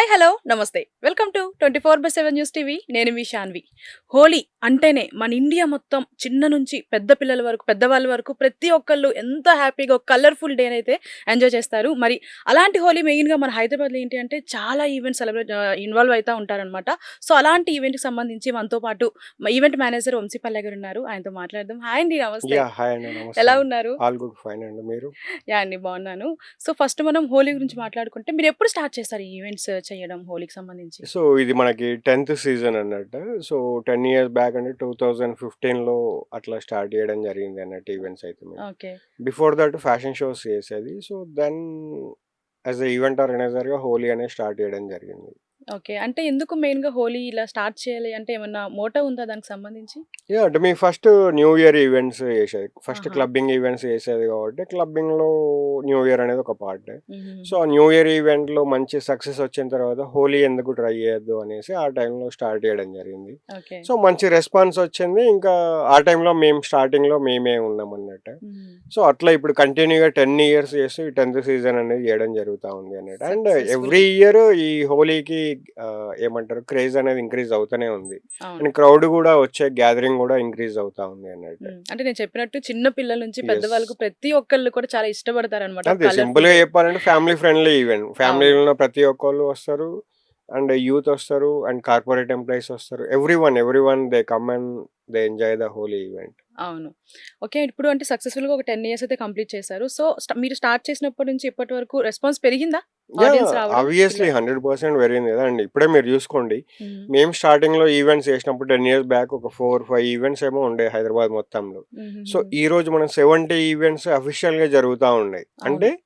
Hi! Hello! నమస్తే. Welcome to 24/7 news TV. నేను మీ శాన్వి. హోలీ అంటేనే మన ఇండియా మొత్తం చిన్న నుంచి పెద్ద పిల్లల వరకు, పెద్దవాళ్ళ వరకు ప్రతి ఒక్కళ్ళు ఎంత హ్యాపీగా ఒక కలర్‌ఫుల్ డేనైతే ఎంజాయ్ చేస్తారు. మరి అలాంటి హోలీ మెయిన్‌గా మన హైదరాబాద్‌లో ఏంటి అంటే చాలా ఈవెంట్స్ ఇన్వాల్వ్ అయితా ఉంటారనమాట. సో, అలాంటి ఈవెంట్‌కి సంబంధించి మనతో పాటు ఈవెంట్ మేనేజర్ వంశీపల్లె గారున్నారు. ఆయనతో మాట్లాడదాం. హాయ్ అండి. నమస్తే. హాయ్ అండి. నమస్తే ఎలా అండి. ఉన్నారు? ఆల్ గుడ్ ఫైన్ అండి. మీరు? యాహ్! అండి బావున్నాను. సో, ఫస్ట్ మనం హోలీ గురించి మాట్లాడుకుంటే మీరెప్పుడు స్టార్ట్ చేశారు ఈ ఈవెంట్స్ చేయడం హోలీకి సంబంధించి? సో, ఇది మనకి 10థ్ సీజన్ అన్నట్టు. సో, 10 ఇయర్స్ బ్యాక్ అంటే 2015లో అట్లా స్టార్ట్ చేయడం జరిగింది అన్నట్టు ఈవెంట్స్ అయితే మేము. Okay. Before that fashion shows చేసేది. So, then as a event ఆర్గనైజర్‌గా హోలీ అనేది స్టార్ట్ చేయడం జరిగింది. ఓకే. అంటే ఎందుకు మెయిన్‌గా హోలీ ఇలా స్టార్ట్ చేయాలి అంటే ఏమన్నా మోటో ఉందా దానికి సంబంధించి? అంటే మేము ఫస్ట్ న్యూ ఇయర్ ఈవెంట్స్ చేసేది. ఫస్ట్ ఆహా! క్లబ్బింగ్ ఈవెంట్స్ చేసేది కాబట్టి క్లబ్బింగ్‌లో న్యూ ఇయర్ అనేది ఒక పార్ట్. సో, హుహుహు. ఆ న్యూ ఇయర్ ఈవెంట్‌లో మంచి సక్సెస్ వచ్చిన తర్వాత హోలీ ఎందుకు ట్రై చేయొద్దు అనేసి ఆ టైంలో స్టార్ట్ చేయడం జరిగింది. ఓకే. సో, మంచి రెస్పాన్స్ వచ్చింది. ఇంకా ఆ టైంలో మేము స్టార్టింగ్‌లో మేమే ఉన్నామన్నట్టు. హ్మ్. సో, అట్లా ఇప్పుడు కంటిన్యూ‌గా 10 ఇయర్స్ చేస్తూ ఈ 10థ్ సీజన్ అనేది చేయడం జరుగుతా ఉంది అన్నట్టు. And every successfully. ఇయర్ ఈ హోలీకి ఏమంటారు క్రేజ్ అనేది ఇంక్రీజ్ అవుతూనే ఉంది. అవును. అండ్ క్రౌడ్ గూడా వచ్చే గ్యాదరింగ్ గూడా ఇంక్రీజ్ అవుతా ఉంది అన్నట్టు. అంటే నేను చెప్పినట్టు చిన్న పిల్లల నుంచి యెస్. పెద్దవాళ్ళకు ప్రతి ఒక్కళ్ళు కూడా చాలా ఇష్టపడతారనమాట. అదే కలర్‌ఫుల్ సింపుల్‌గా డే. చెప్పాలంటే ఫ్యామిలీ ఫ్రెండ్లీ ఈవెంట్. అవును. ఫ్యామిలీలో ఉన్న ప్రతి ఒక్కళ్ళు వస్తారు. అండ్ యూత్ వస్తారు. అండ్ కార్పొరేట్ ఎంప్లాయీస్ వస్తారు. Everyone they come and they enjoy the Holi event. అవును. ఓకే. ఇప్పుడు అంటే సక్సెస్‌ఫుల్‌గా ఒక 10 ఇయర్స్ అయితే కంప్లీట్ చేశారు. సో, మీరు స్టార్ట్ చేసినప్పటి నుంచి ఇప్పటి వరకు రెస్పాన్స్ పెరిగిందా? ఆడియన్స్ రావడం ఆబ్వియస్లీ పిల్లలు? 100% పెరిగింది గదండీ. ఇప్పుడే మీరు జూసుకోండి. హ్మ్. మేము స్టార్టింగ్‌లో ఈవెంట్స్ చేసినప్పుడు 10 ఇయర్స్ బ్యాక్ ఒక 4, 5 ఈవెంట్స్ ఏమో ఉండే హైదరాబాద్ మొత్తంలో. సో, హుహుహు. ఈరోజు మనం 70 ఈవెంట్స్ అఫీషియల్‌గా జరుగుతా ఉన్నాయి. అంటే అవును.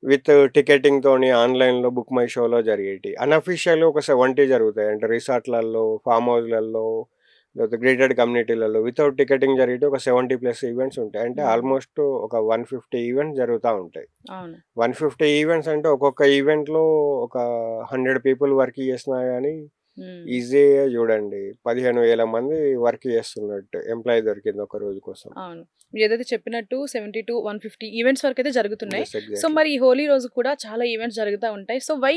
విత్ టికెటింగ్‌తోని ఆన్‌లైన్‌లో బుక్ మై షోలో జరిగేటియి. అన్‌అఫీషియల్‌గా ఒక 70 జరుగుతాయి. అంటే రిసార్ట్‌లలో, ఫార్మ్ హౌస్‌లలో లేకపోతే గ్రేటెడ్ కమ్యూనిటీలలో వితౌట్ టికెటింగ్ జరిగేటివి ఒక 70 ప్లస్ ఈవెంట్స్ ఉంటాయి. అంటే హ్మ్. ఆల్‌మోస్ట్ ఒక 150 ఈవెంట్స్ జరుగుతా ఉంటాయి. అవును. 150 ఈవెంట్స్ అంటే ఒక్కొక్క ఈవెంట్‌లో ఒక 100 పీపుల్ వర్క్ చేసినా గాని హ్మ్. ఈజీగా చూడండి 15,000 మంది వర్క్ చేస్తున్నట్టు ఎంప్లాయీ దొరికింది ఒక రోజు కోసం. అవును. మీరేదైతే చెప్పినట్టు 70-150 ఈవెంట్స్ వరకైతే జరుగుతున్నాయి. యెస్. So, exactly. మరి ఈ హోలీ రోజు కూడా చాలా ఈవెంట్స్ జరుగుతా ఉంటాయి. సో, వై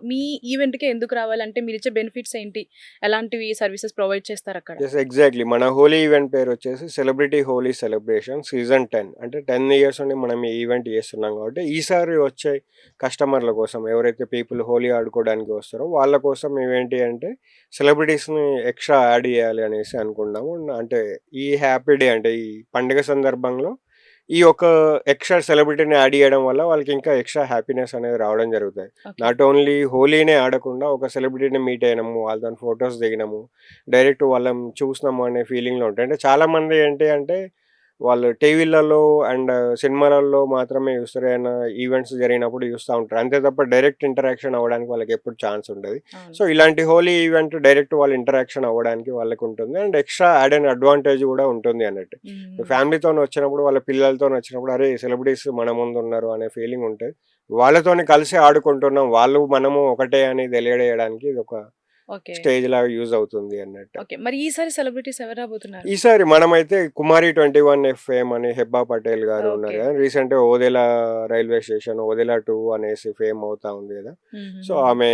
మీ ఈవెంట్‌కే ఎందుకు రావాలి? అంటే మీరిచ్చే బెనిఫిట్స్ ఏంటి? ఎలాంటివి సర్వీసెస్ ప్రొవైడ్ చేస్తారక్కడ? యెస్. ఎగ్జాక్ట్‌లీ. మన హోలీ ఈవెంట్ పేరొచ్చేసి సెలబ్రిటీ హోలీ సెలబ్రేషన్ సీజన్ 10. అంటే 10 ఇయర్స్ నుండి మనం ఈ ఈవెంట్ చేస్తున్నాం కాబట్టి, ఈసారి వచ్చే కస్టమర్ల కోసం ఎవరైతే పీపుల్ హోలీ ఆడుకోవడానికి వస్తారో వాళ్ళ కోసం మేమేంటి అంటే సెలబ్రిటీస్‌ని ఎక్స్‌ట్రా యాడ్ చేయాలి అనేసి అనుకున్నాము. అంటే ఈ హ్యాపీ డే అంటే ఈ పండుగ సందర్భంలో ఈ ఒక ఎక్స్‌ట్రా సెలబ్రిటీని యాడ్ చేయడం వల్ల వాళ్ళకి ఇంకా ఎక్స్‌ట్రా హ్యాపీనెస్ అనేది రావడం జరుగుతాయి. ఓకే. నాట్ ఓన్లీ హోలీనే ఆడకుండా ఒక సెలబ్రిటీని మీట్ అయినము, వాళ్ళతోని ఫోటోస్ దిగినము, డైరెక్ట్ వాళ్ళని చూసినాము అనే ఫీలింగ్‌లో ఉంటాయి. అంటే చాలామంది ఏంటి అంటే వాళ్ళు టీవీలలో అండ్ సినిమాలలో మాత్రమే చూస్తారు. ఏమైనా ఈవెంట్స్ జరిగినప్పుడు చూస్తా ఉంటారు. అంతే తప్ప డైరెక్ట్ ఇంటరాక్షన్ అవ్వడానికి వాళ్ళకెప్పుడు ఛాన్స్ ఉండదు. అవును. సో, ఇలాంటి హోలీ ఈవెంట్ డైరెక్ట్ వాళ్ళు ఇంటరాక్షన్ అవ్వడానికి వాళ్ళకుంటుంది. అండ్ ఎక్స్‌ట్రా యాడెడ్ అడ్వాంటేజ్ గూడా ఉంటుంది అన్నట్టు. హ్మ్. ఫ్యామిలీతోని వచ్చినప్పుడు, వాళ్ళ పిల్లలతోని వచ్చినప్పుడు, అరే! సెలబ్రిటీస్ మన ముందున్నారు అనే ఫీలింగ్ ఉంటది. వాళ్ళతోని కలిసి ఆడుకుంటున్నాం. వాళ్ళు, మనము ఒకటే అని తెలియజేయడానికి ఇదొక ఓకే. స్టేజ్‌లాగా యూజ్ అవుతుంది అన్నట్టు. ఓకే. మరి ఈసారి సెలబ్రిటీస్ ఎవరు రాబోతున్నారు? ఈసారి మనమైతే 'కుమారి 21 ఎఫ్ఎం' అని 'హెబ్బా పటేల్' గారు ఉన్నారు ఓకే. గదా! రీసెంట్‌గా 'ఓదెలా రైల్వే స్టేషన్', 'ఓదెలా 2' అనేసి ఫేమ్ అవుతా ఉంది గదా! సో, హుహుహు. ఆమె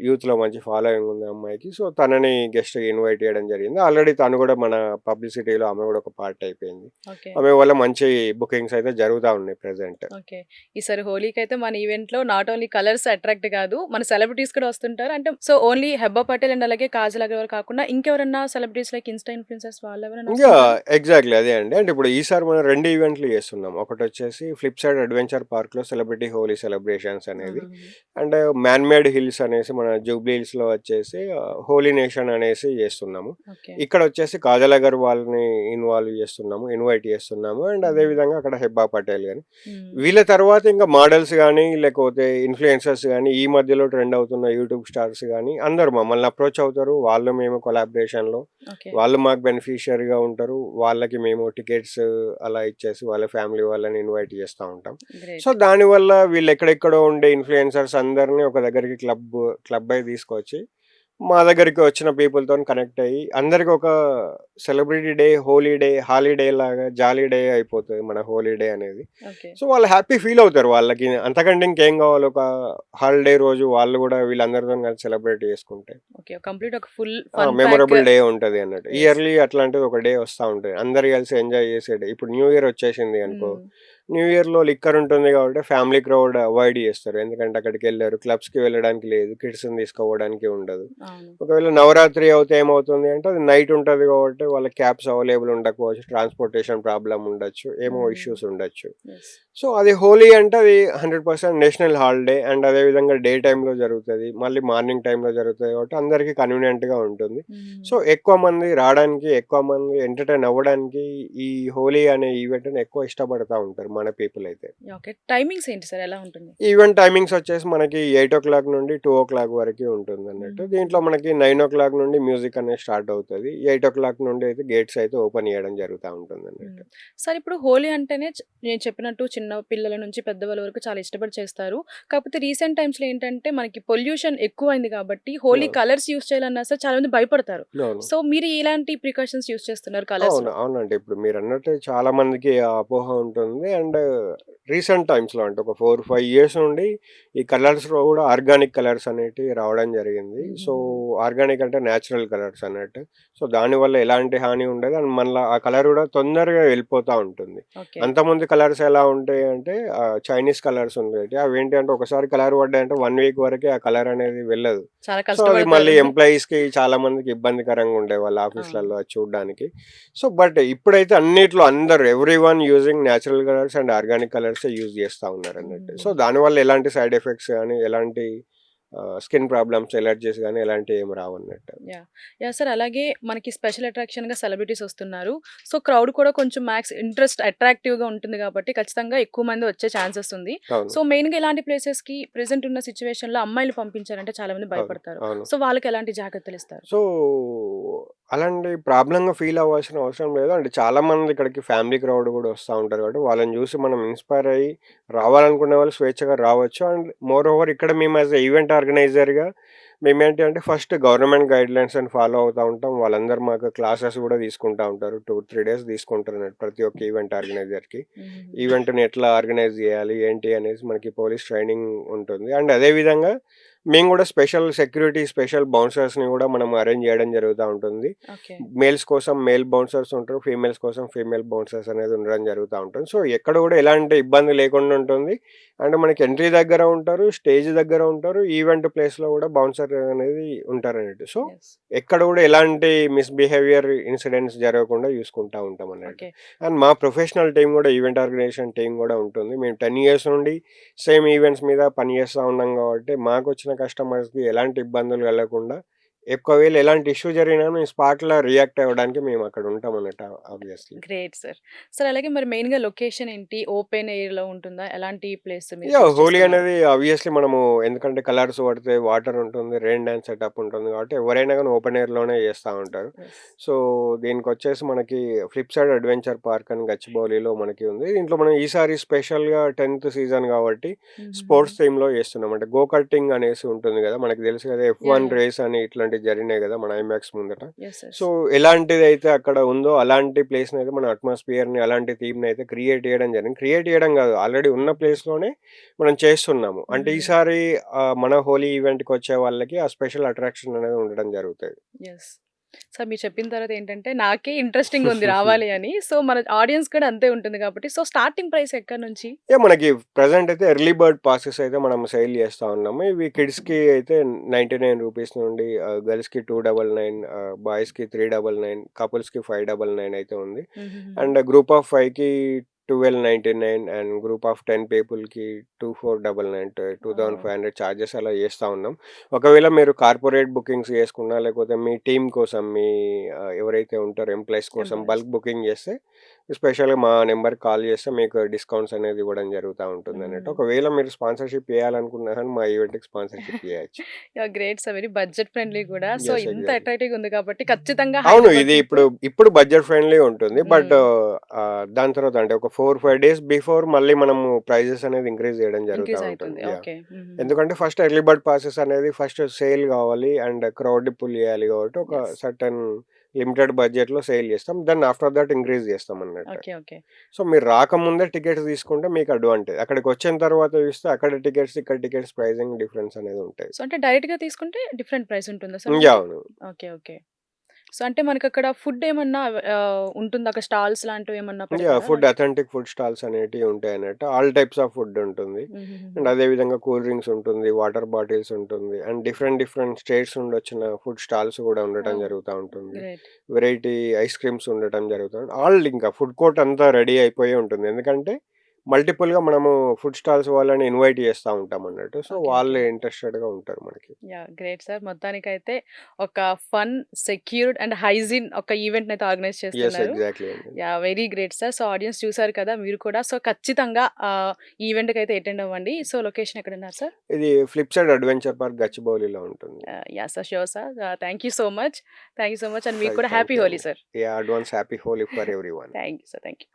యూత్‌లో మంచి ఫాలోయింగ్ ఉంది ఆ అమ్మాయికి. సో, తనని గెస్ట్‌గా ఇన్వైట్ చేయడం జరిగింది. ఆల్రెడీ తను గూడా మన పబ్లిసిటీలో ఆమె గూడా ఒక పార్ట్ అయిపోయింది. ఓకే. ఆమె వల్ల మంచి బుకింగ్స్ అయితే జరుగుతా ఉన్నాయి ప్రెజెంట్. ఓకే. ఈసారి హోలీకైతే మన ఈవెంట్‌లో నాట్ ఓన్లీ కలర్స్ అట్రాక్ట్ కాదు. మన సెలబ్రిటీస్ కూడా వస్తుంటారు. అంటే so, only 'Hebah Patel' and అలాగే 'కాజల్ అగర్వాల్' కాకుండా ఇంకెవరన్నా సెలబ్రిటీస్ లైక్ ఇన్‌స్టా ఇన్‌ఫ్లుయెన్సర్స్ వాళ్ళెవరైనా వస్తున్నారా? ఎగ్జాక్ట్‌లీ అదే అండి. అంటే ఇప్పుడు ఈసారి మనం 2 ఈవెంట్లు చేస్తున్నాం. ఒకటొచ్చేసి ఫ్లిప్ సైడ్ అడ్వెంచర్ పార్క్‌లో సెలబ్రిటీ హోలీ సెలబ్రేషన్స్ అనేది. ఆహాహా! అండ్ మ్యాన్ మేడ్ హిల్స్ అనేసి మన జూబ్లీ హిల్స్‌లో వచ్చేసి హోలీ నేషన్ అనేసి చేస్తున్నాము. ఓకే. ఇక్కడొచ్చేసి కాజల్ అగర్వాల్‌ని ఇన్వైట్ చేస్తున్నాము. అండ్ అదే హ్మ్. విధంగా అక్కడ హెబ్బా పటేల్ గాని. హ్మ్. వీళ్ళ తర్వాత ఇంకా మోడల్స్ గాని, లేకపోతే ఇన్‌ఫ్లుయెన్సర్స్ గాని, ఈ మధ్యలో ట్రెండ్ అవుతున్న యూట్యూబ్ స్టార్స్ గాని అందరూ మమ్మల్ని అప్రోచ్ అవుతారు. వాళ్ళు మేము కొలాబరేషన్‌లో ఓకే. వాళ్ళు మాకు బెనిఫిషియరీగా ఉంటారు. వాళ్ళకి మేము టికెట్స్ అలా ఇచ్చేసి వాళ్ళ ఫ్యామిలీ వాళ్ళని ఇన్వైట్ చేస్తా ఉంటాం. So, great. దానివల్ల వీళ్ళు ఎక్కడెక్కడో ఉండే ఇన్‌ఫ్లుయెన్సర్స్ అందరిని ఒక దగ్గరికి క్లబ్ అయి తీసుకొచ్చి మా దగ్గరికి వచ్చిన పీపుల్‌తోని కనెక్ట్ అయ్యి, అందరికి ఒక celebrity day, Holi day, holiday లాగా జాలీ డే అయిపోతది మన హోలీ డే అనేది. ఓకే. సో, వాళ్ళు హ్యాపీ ఫీల్ అవుతారు. వాళ్ళకి అంతకంటే ఇంకేం కావాలి, ఒక హాలిడే రోజు వాళ్ళు గూడా వీళ్ళందరితోని కలిసి సెలబ్రేట్ చేసుకుంటే. ఓకే. కంప్లీట్ ఒక full fun pack. Memorable day ఉంటది అన్నట్టు. యెస్. ఇయర్‌లీ అట్లాంటిది ఒక డే వస్తా ఉంటది. అందరు కలిసి ఎంజాయ్ చేసే డే. ఇప్పుడు న్యూ ఇయర్ వచ్చేసింది అనుకో, హ్మ్. న్యూ ఇయర్‌లో లిక్కర్ ఉంటుంది కాబట్టి ఫ్యామిలీ క్రౌడ్ అవాయిడ్ చేస్తారు. ఎందుకంటే అక్కడికెళ్లారు, క్లబ్స్‌కి వెళ్ళడానికి లేదు, కిడ్స్‌ని తీసుకుపోవడానికి ఉండదు. అవును. ఒకవేళ నవరాత్రి అవుతే ఏమవుతుంది అంటే అది నైట్ ఉంటది కాబట్టి వాళ్ళకి క్యాబ్స్ అవైలబుల్ ఉండకపోవచ్చు, ట్రాన్స్‌పోర్టేషన్ ప్రాబ్లమ్ ఉండొచ్చు, ఏమో హ్మ్. ఇష్యూస్ ఉండొచ్చు. యెస్. సో, అది హోలీ అంటే అది 100% నేషనల్ హాలిడే అండ్ అదే విధంగా డే టైమ్‌లో జరుగుతది. మళ్ళీ మార్నింగ్ టైమ్‌లో జరుగుతది కాబట్టి అందరికీ కన్వీనియంట్‌గా ఉంటుంది. సో, హ్మ్. ఎక్కువ మంది రావడానికి, ఎక్కువ మంది ఎంటర్‌టైన్ అవ్వడానికి ఈ హోలీ అనే ఈవెంట్‌ని ఎక్కువ ఇష్టపడతా ఉంటారు మన పీపుల్ అయితే. ఓకే. టైమింగ్స్ ఏంటి సార్? ఎలా ఉంటుంది? ఈవెంట్ టైమింగ్స్ వచ్చేసి మనకి 8:00 నుండి 2:00 వరకి ఉంటుందన్నట్టు. దీంట్లో హుహుహు. మనకి 9:00 నుండి మ్యూజిక్ అనేది స్టార్ట్ అవుతది. 8:00 నుండి అయితే గేట్స్ అయితే ఓపెన్ చేయడం జరుగుతా హ్మ్. ఉంటుందన్నట్టు. సార్ ఇప్పుడు హోలీ అంటేనే నేను చెప్పినట్టు చిన్న పిల్లల నుంచి పెద్దవాళ్ళ వరకు చాలా ఇష్టపడి చేస్తారు. కాకపోతే రీసెంట్ టైమ్స్‌లో ఏంటంటే మనకి పొల్యూషన్ ఎక్కువైంది కాబట్టి హోలీ అవును. కలర్స్ యూజ్ చేయాలన్నా సరే చాలా మంది భయపడతారు. అవును. సో, మీరు ఎలాంటి ప్రికాషన్స్ యూజ్ చేస్తున్నారు అవును. కలర్స్‌లో? అవునండి. ఇప్పుడు మీరన్నట్టు చాలా మందికి ఆ అపోహ ఉంటుంది. అండ్ రీసెంట్ టైమ్స్‌లో అంటే ఒక 4, 5 ఇయర్స్ నుండి ఈ కలర్స్‌లో గూడా ఆర్గానిక్ కలర్స్ అనేటివి రావడం జరిగింది. సో, హుహుహు. ఆర్గానిక్ అంటే నేచురల్ కలర్స్ అన్నట్టు. సో, దానివల్ల ఎలాంటి హాని ఉండదు. అండ్ మళ్ళా ఆ కలర్ గూడా తొందరగా వెళ్ళిపోతా ఉంటుంది. ఓకే. అంతకుముందు కలర్స్ ఎలా ఉంటాయంటే చైనీస్ కలర్స్ ఉండేటివి. అవేంటి అంటే ఒకసారి కలర్ పడ్డాయంటే 1 వీక్ వరకే ఆ కలర్ అనేది వెళ్ళదు. చాలా సో, అది మళ్ళీ కష్టపడతారు. ఎంప్లాయీస్‌కి చాలా మందికి ఇబ్బందికరంగా ఉండేవాళ్ళు అవును. ఆఫీస్‌లలో అది చూడ్డానికి. సో, బట్ ఇప్పుడైతే అన్నిట్లో అందరూ everyone using natural colours and organic కలర్సే యూజ్ చేస్తా ఉన్నారన్నట్టు. సో, హుహుహు. దానివల్ల ఎలాంటి సైడ్ ఎఫెక్ట్స్ గాని, ఎలాంటి స్కిన్ ప్రాబ్లమ్స్, ఎలర్జీస్ గాని ఎలాంటివి ఏమి రావన్నట్టు. యాహ్! యాహ్! సార్ అలాగే మనకి స్పెషల్ అట్రాక్షన్‌గా సెలబ్రిటీస్ వస్తున్నారు. సో, క్రౌడ్ కూడా కొంచెం ఇంట్రెస్ట్ అట్రాక్టివ్‌గా ఉంటుంది కాబట్టి ఖచ్చితంగా ఎక్కువ మంది వచ్చే ఛాన్సెస్ ఉంది. అవును. సో, మెయిన్‌గా ఇలాంటి ప్లేసెస్‌కి ప్రెజెంట్ ఉన్న సిట్యుయేషన్‌లో అమ్మాయిలు పంపించాలంటే చాలా మంది అవును. భయపడతారు. అవును. సో, వాళ్ళకి ఎలాంటి జాగ్రత్తలిస్తారు? సో, అలాంటి ప్రాబ్లమ్‌గా ఫీల్ అవ్వాల్సిన అవసరం లేదు. అంటే చాలామంది ఇక్కడికి ఫ్యామిలీ క్రౌడ్ గూడా వస్తా ఉంటారు కాబట్టి, వాళ్ళని జూసి మనం ఇన్‌స్పైర్ అయ్యి రావాలనుకునే వాళ్ళు స్వేచ్ఛగా రావచ్చు. అండ్ మోర్ ఓవర్ ఇక్కడ మేము యాస్ ఎ ఈవెంట్ ఆర్గనైజర్‌గా మేమేంటి అంటే ఫస్ట్ గవర్నమెంట్ గైడ్‌లైన్స్‌ని ఫాలో అవుతా ఉంటాం. వాళ్ళందరూ మాకు క్లాసెస్ గూడా తీసుకుంటా ఉంటారు. 2, 3 డేస్ తీసుకుంటారన్నట్టు ప్రతి ఒక్క ఈవెంట్ ఆర్గనైజర్‌కి. హుహుహు. ఈవెంట్‌ని ఎట్లా ఆర్గనైజ్ జేయాలి, ఏంటి అనేసి మనకి పోలీస్ ట్రైనింగ్ ఉంటుంది. అండ్ అదే విధంగా మేము గూడా స్పెషల్ సెక్యూరిటీ, స్పెషల్ బౌన్సర్స్‌ని గూడా మనం అరేంజ్ జేయడం జరుగుతా ఉంటుంది. ఓకే. మేల్స్ కోసం మేల్ బౌన్సర్స్ ఉంటారు. ఫీమేల్స్ కోసం ఫీమేల్ బౌన్సర్స్ అనేది ఉండడం జరుగుతా ఉంటుంది. సో, ఎక్కడ గూడా ఎలాంటి ఇబ్బంది లేకుండా ఉంటుంది. అండ్ మనకి ఎంట్రీ దగ్గర ఉంటారు, స్టేజ్ దగ్గర ఉంటారు, ఈవెంట్ ప్లేస్‌లో గూడా బౌన్సర్ అనేది ఉంటారన్నట్టు. So, yes. ఎక్కడ గూడా ఎలాంటి మిస్‌బిహేవియర్ ఇన్సిడెంట్స్ జరగకుండా చూసుకుంటా ఉంటామన్నట్టు. ఓకే. అండ్ మా ప్రొఫెషనల్ టీమ్ గూడా ఈవెంట్ ఆర్గనైజేషన్ టీమ్ గూడా ఉంటుంది. మేము 10 ఇయర్స్ నుండి సేమ్ ఈవెంట్స్ మీద పని చేస్తా ఉన్నాం గాబట్టి, మాకొచ్చిన కస్టమర్స్‌కి ఎలాంటి ఇబ్బందులు కలగకుండా, ఒకవేళ ఎలాంటి ఇష్యూ జరిగినా మేము స్పాట్‌లో రియాక్ట్ అవ్వడానికి మేము అక్కడ ఉంటామన్నట్టు ఆబ్వియస్‌లీ. Great sir. సార్ అలాగే మరి మెయిన్‌గా లొకేషన్ ఏంటి? ఓపెన్ ఎయిర్‌లో ఉంటుందా? ఎలాంటి ప్లేస్ మీరు యాహ్! చూస్ హోలీ చేసుకున్నారు? అనేది ఆబ్వియస్‌లీ మనము ఎందుకంటే కలర్స్ పడతాయి, వాటర్ ఉంటుంది, రెయిన్ డాన్స్ సెటప్ ఉంటుంది కాబట్టి ఎవరైనా గాని ఓపెన్ ఎయిర్‌లోనే చేస్తా ఉంటారు. యెస్. సో, దీనికొచ్చేసి మనకి ఫ్లిప్ సైడ్ అడ్వెంచర్ పార్క్ అని గచ్చిబౌలిలో మనకి ఉంది. దీంట్లో మనం ఈసారి స్పెషల్‌గా 10థ్ సీజన్ కాబట్టి హుహుహు. స్పోర్ట్స్ థీమ్‌లో చేస్తున్నాం. అంటే గో కర్టింగ్ అనేసి ఉంటుంది గదా! మనకు తెలుసు గదా! యాహ్! F1 yeah! రేస్ అని ఇట్లాంటివి జరిగినాయి గదా! మన ఐమాక్స్ ముందట. యెస్. యెస్. సో, ఎలాంటిదైతే అక్కడ ఉందో అలాంటి ప్లేస్‌నైతే మన అట్మాస్ఫియర్‌ని అలాంటి థీమ్‌నైతే క్రియేట్ చేయడం జరిగింది. క్రియేట్ చేయడం గాదు, ఆల్రెడీ ఉన్న ప్లేస్‌లోనే మనం చేస్తున్నాము. అంటే హ్మ్. ఈసారి మన హోలీ ఈవెంట్‌కొచ్చే వాళ్ళకి ఆ స్పెషల్ అట్రాక్షన్ అనేది ఉండడం జరుగుతది. యెస్. సో, మీరు చెప్పిన తర్వాత ఏంటంటే, నాకే ఇంట్రెస్టింగ్‌గా ఉంది రావాలి అని. సో, మన ఆడియన్స్ కూడా అంతే ఉంటుంది కాబట్టి, సో, స్టార్టింగ్ ప్రైస్ ఎక్కడి నుంచి? యాహ్! మనకి ప్రెజెంట్ అయితే ఎర్లీ బర్డ్ పాసెస్ అయితే మనం సేల్ చేస్తా ఉన్నాము. ఇవి కిడ్స్‌కి అయితే రూ. 99 నుండి గర్ల్స్‌కి 299, బాయ్స్‌కి 399, కపుల్స్‌కి 599 అయితే ఉంది. హుహుహు. అండ్ గ్రూప్ ఆఫ్ 5కి 1299 అండ్ గ్రూప్ ఆఫ్ 10 పీపుల్‌కి 2499, ఓహ్! 2500 చార్జెస్ అలా చేస్తా ఉన్నాం. ఒకవేళ మీరు కార్పొరేట్ బుకింగ్స్ చేసుకున్నా, లేకపోతే మీ టీమ్ కోసం మీ ఎవరైతే ఉంటారో ఎంప్లాయీస్ కోసం ఎంప్లాయీస్. బల్క్ బుకింగ్ చేస్తే స్పెషల్‌గా మా నంబర్‌కి కాల్ చేస్తే మీకు డిస్కౌంట్స్ అనేది ఇవ్వడం జరుగుతా ఉంటుందన్నట్టు. హ్మ్. ఒకవేళ మీరు స్పాన్సర్‌షిప్ చేయాలనుకున్నా గాని మా ఈవెంట్‌కి స్పాన్సర్‌షిప్ చేయొచ్చు. Yeah! Great sir. Very budget friendly కూడా. So, yes. ఇంత ఎగ్జాక్ట్‌లీ. అట్రాక్టివ్‌గా ఉంది కాబట్టి ఖచ్చితంగా అవును. ఇది హైదరాబాద్ ఇప్పుడు, పీపుల్. ఇప్పుడు బడ్జెట్ ఫ్రెండ్లీ ఉంటుంది. బట్ హ్మ్. దాని తర్వాత అంటే ఒక 4-5 డేస్ బిఫోర్ మళ్ళీ మనము ప్రైజెస్ అనేది ఇంక్రీజ్ చేయడం జరుగుతా ఇంక్రీజ్ ఉంటుంది. అయితుంది. యాహ్! ఓకే. ఎందుకంటే ఫస్ట్ ఎర్లీ బర్డ్ పాసెస్ అనేది ఫస్ట్ సేల్ కావాలి అండ్ క్రౌడ్‌ని పుల్ చేయాలి కాబట్టి ఒక యెస్. సర్టెన్ లిమిటెడ్ బడ్జెట్‌లో సేల్ చేస్తాం. దెన్ ఆఫ్టర్ దట్ ఇంక్రీజ్ చేస్తాం అన్నట్టు. ఓకే. ఓకే. సో, మీరు రాకముందే టికెట్స్ తీసుకుంటే మీకు అడ్వాంటేజ్. అక్కడికొచ్చిన తర్వాత చూస్తే అక్కడ టికెట్స్, ఇక్కడ టికెట్స్ ప్రైజింగ్ డిఫరెన్స్ అనేది ఉంటది. సో, అంటే డైరెక్ట్‌గా తీసుకుంటే డిఫరెంట్ ప్రైస్ ఉంటుందా సార్ మనకి? యాహ్! అవును. ఓకే. ఓకే. సో, అంటే మనకక్కడ ఫుడ్ ఏమన్నా ఉంటుందా? అక్కడ స్టాల్స్ లాంటివి ఏమన్నా యాహ్! పెడతారా? ఫుడ్ అథెంటిక్ ఫుడ్ స్టాల్స్ అనేటివి ఉంటాయన్నట్టు. ఆల్ టైప్స్ ఆఫ్ ఫుడ్ ఉంటుంది. హుహుహుహు. అండ్ అదే విధంగా కూల్ డ్రింక్స్ ఉంటుంది, వాటర్ బాటిల్స్ ఉంటుంది. అండ్ డిఫరెంట్ డిఫరెంట్ స్టేట్స్ నుండి వచ్చిన ఫుడ్ స్టాల్స్ కూడా ఉండటం ఓహ్! జరుగుతా ఉంటుంది. గ్రేట్. వెరైటీ ఐస్ క్రీమ్స్ ఉండటం జరుగుతుంది. ఆల్ ఇంకా ఫుడ్ కోర్ట్ అంతా రెడీ అయిపోయి ఉంటుంది. ఎందుకంటే మల్టిపుల్‌గా మనము ఫుడ్ స్టాల్స్ వాళ్ళని ఇన్వైట్ చేస్తా ఉంటాం అన్నట్టు. So, okay. ఓకే. వాళ్ళే ఇంట్రెస్టెడ్‌గా ఉంటారు మనకి. యాహ్! Great sir. మొత్తానికైతే ఒక ఫన్, సెక్యూర్డ్ అండ్ హైజీన్ ఒక ఈవెంట్‌నైతే ఆర్గనైజ్ యెస్. చేస్తున్నారు. ఎగ్జాక్ట్‌లీ అండి. Yeah! Very great sir. So, audience చూసారు కదా! మీరు కూడా. సో, ఖచ్చితంగా ఈవెంట్‌కైతే అటెండ్ అవ్వండి. సో, లొకేషన్ ఎక్కడున్నారు సార్? ఇది ఫ్లిప్ సైడ్ అడ్వెంచర్ పార్క్ గచ్చిబౌలిలో ఉంటుంది. Yeah! Sir. Sure sir. Thank you so much. Thank you so much. And మీకు రైట్. కూడా థాంక్ హ్యాపీ యూ హోలీ అండి. Sir. Yeah! Advance happy Holi for everyone. Thank you sir. Thank you.